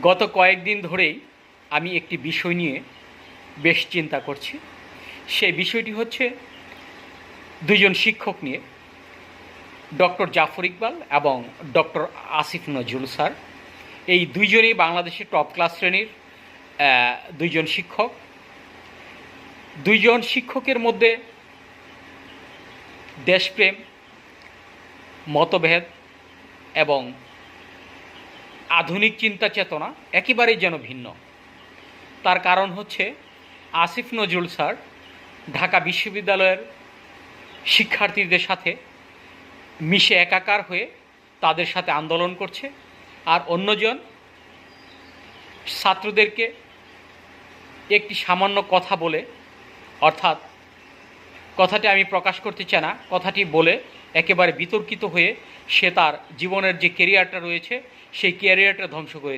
গত কয়েকদিন ধরেই আমি একটি বিষয় নিয়ে বেশ চিন্তা করছি। সেই বিষয়টি হচ্ছে দুইজন শিক্ষক নিয়ে, ডক্টর জাফর ইকবাল এবং ডক্টর আসিফ নজরুল স্যার। এই দুইজনই বাংলাদেশের টপ ক্লাস শ্রেণীর দুইজন শিক্ষক। দুইজন শিক্ষকের মধ্যে দেশপ্রেম, মতভেদ এবং আধুনিক চিন্তা চেতনা একেবারেই যেন ভিন্ন। তার কারণ হচ্ছে আসিফ নজরুল স্যার ঢাকা বিশ্ববিদ্যালয়ের শিক্ষার্থীদের সাথে মিশে একাকার হয়ে তাদের সাথে আন্দোলন করছে, আর অন্যজন ছাত্রদেরকে একটি সামান্য কথা বলে, অর্থাৎ কথাটি আমি প্রকাশ করতে চাই না, কথাটি বলে একেবারে বিতর্কিত হয়ে সে তার জীবনের যে ক্যারিয়ারটা রয়েছে সেই ক্যারিয়ারটা ধ্বংস করে